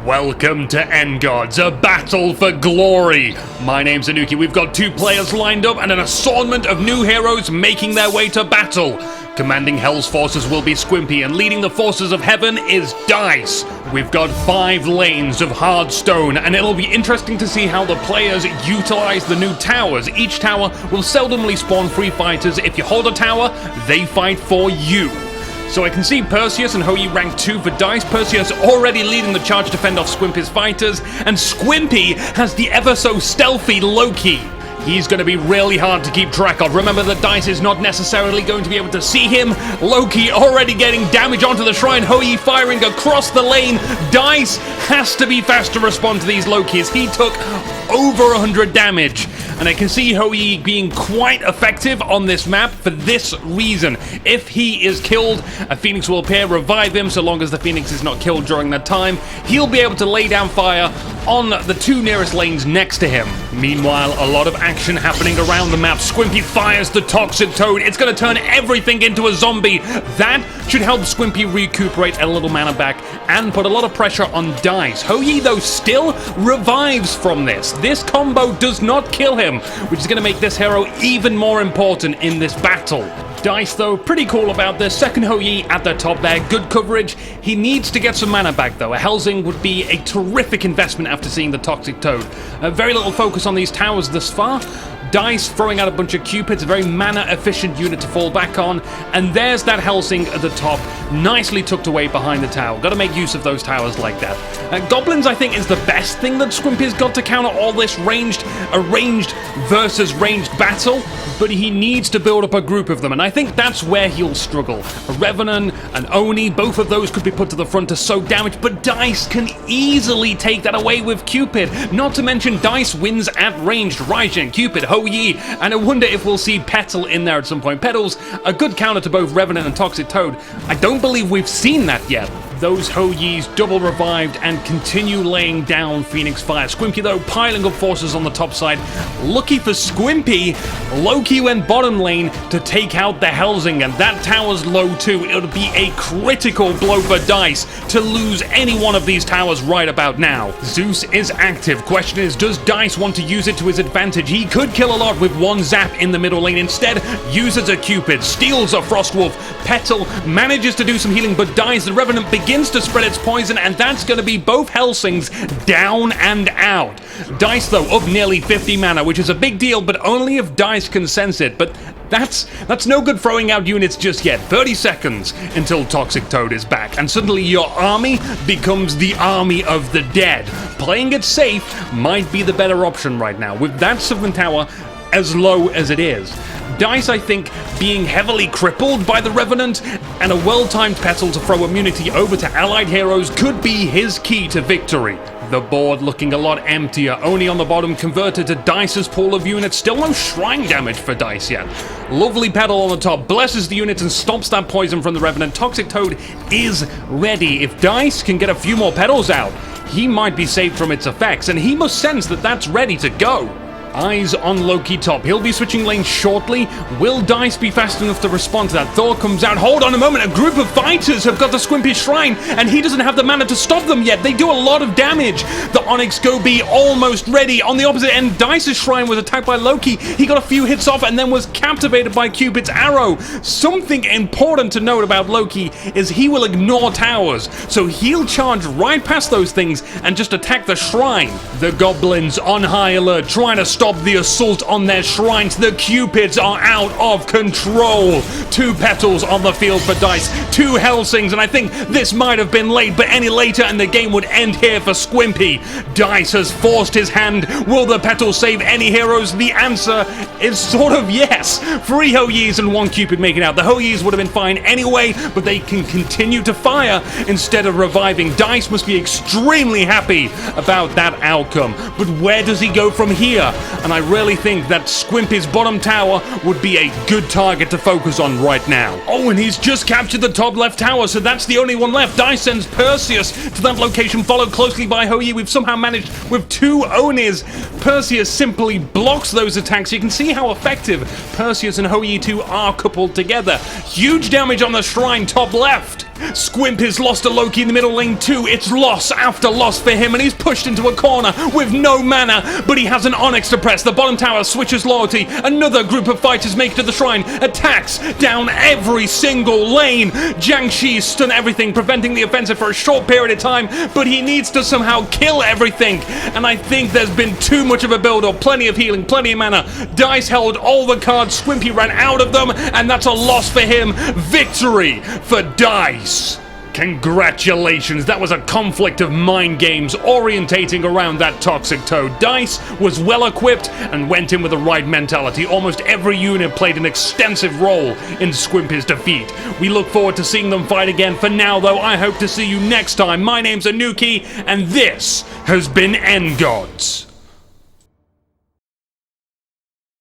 Welcome to Endgods, a battle for glory. My name's Inuki. We've got 2 players lined up and an assortment of new heroes making their way to battle. Commanding Hell's forces will be Squimpy, and leading the forces of Heaven is Dice. We've got 5 lanes of hard stone, and it'll be interesting to see how the players utilize the new towers. Each tower will seldomly spawn free fighters. If you hold a tower, they fight for you. So I can see Perseus and Hou-Yi rank 2 for Dice. Perseus already leading the charge to fend off Squimpy's fighters, and Squimpy has the ever so stealthy Loki. He's going to be really hard to keep track of. Remember that Dice is not necessarily going to be able to see him. Loki already getting damage onto the shrine. Hou-Yi firing across the lane. Dice has to be fast to respond to these Lokis. He took over 100 damage. And I can see Hou-Yi being quite effective on this map for this reason. If he is killed, a Phoenix will appear, revive him. So long as the Phoenix is not killed during that time, he'll be able to lay down fire on the 2 nearest lanes next to him. Meanwhile, a lot of action happening around the map. Squimpy fires the Toxic Toad. It's going to turn everything into a zombie. That should help Squimpy recuperate a little mana back and put a lot of pressure on Dice. Hou-Yi, though, still revives from this. This combo does not kill him, which is going to make this hero even more important in this battle. Dice, though, pretty cool about this. Second Hou-Yi at the top there. Good coverage. He needs to get some mana back, though. A Helsing would be a terrific investment after seeing the Toxic Toad. Very little focus on these towers thus far. Dice throwing out a bunch of Cupids, a very mana-efficient unit to fall back on. And there's that Helsing at the top, nicely tucked away behind the tower. Got to make use of those towers like that. Goblins, I think, is the best thing that Squimpy's got to counter all this ranged versus ranged battle. But he needs to build up a group of them, and I think that's where he'll struggle. A Revenant, an Oni, both of those could be put to the front to soak damage, but Dice can easily take that away with Cupid. Not to mention, Dice wins at ranged. Raijin, Cupid, Hou-Yi, and I wonder if we'll see Petal in there at some point. Petal's a good counter to both Revenant and Toxic Toad. I don't believe we've seen that yet. Those Hou-Yis double revived and continue laying down Phoenix Fire. Squimpy, though, piling up forces on the top side. Lucky for Squimpy, Loki went bottom lane to take out the Helsing, and that tower's low too. It'll be a critical blow for Dice to lose any one of these towers right about now. Zeus is active. Question is, does Dice want to use it to his advantage? He could kill a lot with 1 zap in the middle lane. Instead, uses a Cupid, steals a Frostwolf. Petal manages to do some healing, but dies. The Revenant begins to spread its poison, and that's going to be both Helsings down and out. Dice, though, up nearly 50 mana, which is a big deal, but only if Dice can sense it. But that's no good throwing out units just yet. 30 seconds until Toxic Toad is back, and suddenly your army becomes the army of the dead. Playing it safe might be the better option right now, with that 7th tower as low as it is. Dice, I think, being heavily crippled by the Revenant, and a well-timed Petal to throw immunity over to allied heroes could be his key to victory. The board looking a lot emptier. Oni on the bottom converted to Dice's pool of units. Still no shrine damage for Dice yet. Lovely Petal on the top blesses the units and stops that poison from the Revenant. Toxic Toad is ready. If Dice can get a few more Petals out, he might be saved from its effects, and he must sense that that's ready to go. Eyes on Loki top. He'll be switching lanes shortly. Will Dice be fast enough to respond to that? Thor comes out. Hold on a moment. A group of fighters have got the Squimpy Shrine, and he doesn't have the mana to stop them yet. They do a lot of damage. The Onyx Gobi almost ready. On the opposite end, Dice's Shrine was attacked by Loki. He got a few hits off and then was captivated by Cupid's arrow. Something important to note about Loki is he will ignore towers, so he'll charge right past those things and just attack the Shrine. The Goblins on high alert, trying to stop the assault on their shrines. The Cupids are out of control. 2 Petals on the field for Dice, 2 Helsings, and I think this might have been late, but any later and the game would end here for Squimpy. Dice has forced his hand. Will the Petals save any heroes? The answer is sort of yes. 3 Hou-Yis and 1 Cupid making out. The Hou-Yis would have been fine anyway, but they can continue to fire instead of reviving. Dice must be extremely happy about that outcome. But where does he go from here? And I really think that Squimpy's bottom tower would be a good target to focus on right now. Oh, and he's just captured the top left tower, so that's the only one left. Dice sends Perseus to that location, followed closely by Hou-Yi. We've somehow managed with 2 Onis. Perseus simply blocks those attacks. You can see how effective Perseus and Hou-Yi 2 are coupled together. Huge damage on the shrine top left. Squimp has lost to Loki in the middle lane too. It's loss after loss for him, and he's pushed into a corner with no mana, but he has an Onyx to press. The bottom tower switches loyalty. Another group of fighters make it to the shrine. Attacks down every single lane. Jiangxi stun everything, preventing the offensive for a short period of time, but he needs to somehow kill everything, and I think there's been too much of a build-up. Plenty of healing, plenty of mana. Dice held all the cards. Squimpy ran out of them, and that's a loss for him. Victory for Dice. Congratulations, that was a conflict of mind games orientating around that Toxic Toad. Dice was well equipped and went in with the right mentality. Almost every unit played an extensive role in Squimpy's defeat. We look forward to seeing them fight again. For now though, I hope to see you next time. My name's Inuki, and this has been Endgods.